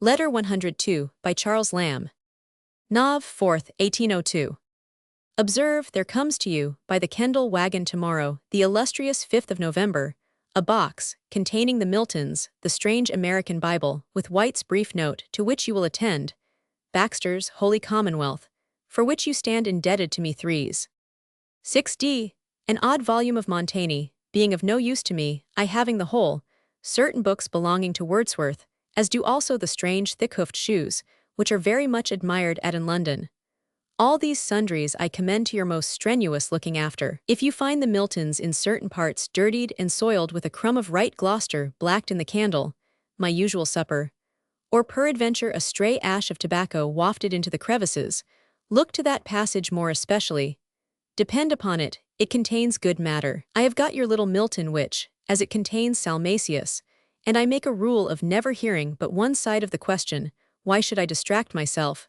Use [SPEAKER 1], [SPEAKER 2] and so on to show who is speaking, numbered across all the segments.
[SPEAKER 1] Letter 102, by Charles Lamb. Nov. 4th, 1802. Observe, there comes to you, by the Kendall wagon tomorrow, the illustrious 5th of November, a box, containing the Miltons, the strange American Bible, with White's brief note, to which you will attend, Baxter's Holy Commonwealth, for which you stand indebted to me 3s. 6d. An odd volume of Montaigne, being of no use to me, I having the whole, certain books belonging to Wordsworth, as do also the strange thick-hoofed shoes, which are very much admired at in London. All these sundries I commend to your most strenuous looking after. If you find the Miltons in certain parts dirtied and soiled with a crumb of right Gloucester blacked in the candle, my usual supper, or peradventure a stray ash of tobacco wafted into the crevices, look to that passage more especially. Depend upon it, it contains good matter. I have got your little Milton which, as it contains Salmasius, and I make a rule of never hearing but one side of the question, why should I distract myself?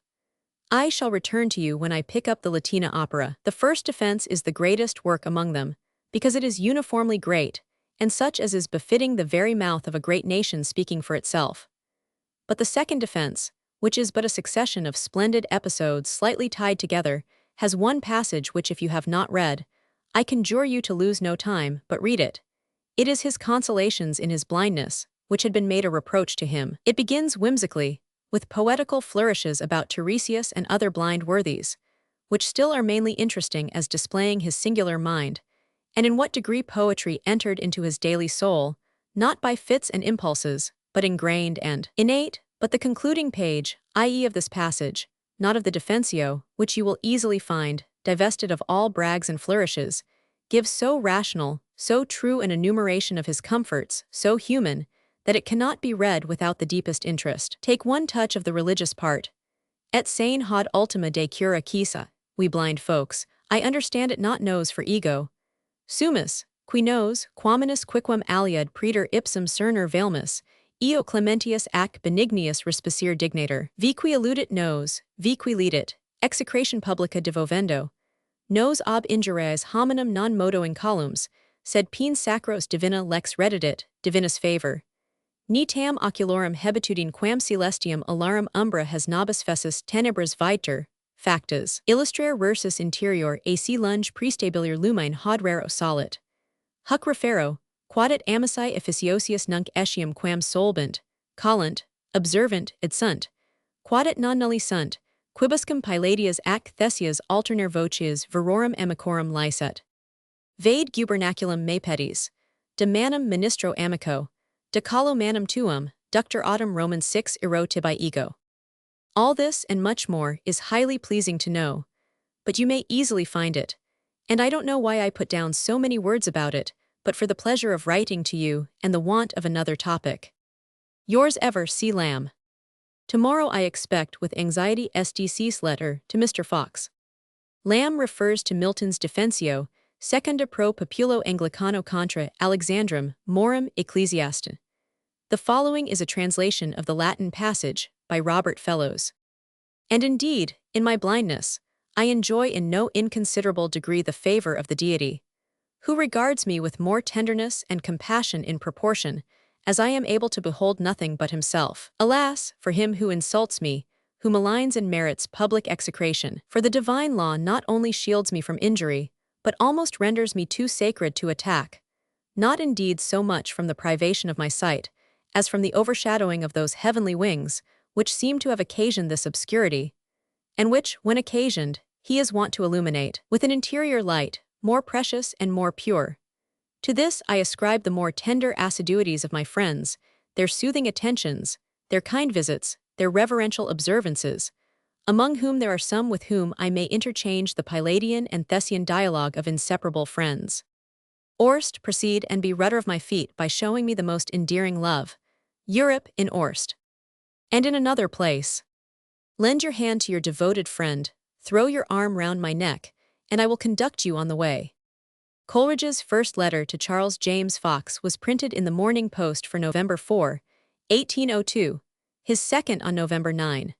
[SPEAKER 1] I shall return to you when I pick up the Latina opera. The first defense is the greatest work among them, because it is uniformly great, and such as is befitting the very mouth of a great nation speaking for itself. But the second defense, which is but a succession of splendid episodes slightly tied together, has one passage which if you have not read, I conjure you to lose no time, but read it. It is his consolations in his blindness, which had been made a reproach to him. It begins whimsically, with poetical flourishes about Tiresias and other blind worthies, which still are mainly interesting as displaying his singular mind, and in what degree poetry entered into his daily soul, not by fits and impulses, but ingrained and innate. But the concluding page, i.e. of this passage, not of the defensio, which you will easily find, divested of all brags and flourishes, gives so rational, so true an enumeration of his comforts, so human, that it cannot be read without the deepest interest. Take one touch of the religious part. Et sane hod ultima de cura quisa, we blind folks, I understand it not knows for ego. Sumus, qui nos, quaminus quicquam aliud praeter ipsum cerner velmus, eo clementius ac benignius respicer dignator. Vi qui eludit nos, vi qui ledit, execration publica devovendo, nos ob injurias hominum non modo incolums, sed pene sacros divina lex reddidit, divinus favor. Ni tam oculorum hebitudine quam celestium alarum umbra has nobis fessus tenebras viter, factus. Illustrare versus interior ac lunge prestabiliar lumine hod raro solit. Huc refero, quadet amici efficiosius nunc etiam quam solbent, collant, observant, et sunt, quadet non nulli sunt, quibuscum Palladias ac thesias alterner voces verorum amicorum licet. Vade gubernaculum me pedis, de manum ministro amico, de calo manum tuum, ductor autumn Romans 6 ero tibi ego. All this and much more is highly pleasing to know, but you may easily find it, and I don't know why I put down so many words about it, but for the pleasure of writing to you and the want of another topic. Yours ever, C. Lamb. Tomorrow I expect with anxiety SDC's letter to Mr. Fox. Lamb refers to Milton's Defensio, Secunda pro populo Anglicano contra Alexandrum morum ecclesiastum. The following is a translation of the Latin passage by Robert Fellows. And indeed, in my blindness, I enjoy in no inconsiderable degree the favor of the deity, who regards me with more tenderness and compassion in proportion as I am able to behold nothing but himself. Alas, for him who insults me, who maligns and merits public execration, for the divine law not only shields me from injury, but almost renders me too sacred to attack, not indeed so much from the privation of my sight, as from the overshadowing of those heavenly wings, which seem to have occasioned this obscurity, and which, when occasioned, he is wont to illuminate, with an interior light, more precious and more pure. To this I ascribe the more tender assiduities of my friends, their soothing attentions, their kind visits, their reverential observances, among whom there are some with whom I may interchange the Palladian and Thessian dialogue of inseparable friends. Orst, proceed and be rudder of my feet by showing me the most endearing love. Europe in Orst. And in another place. Lend your hand to your devoted friend, throw your arm round my neck, and I will conduct you on the way. Coleridge's first letter to Charles James Fox was printed in the Morning Post for November 4, 1802, his second on November 9.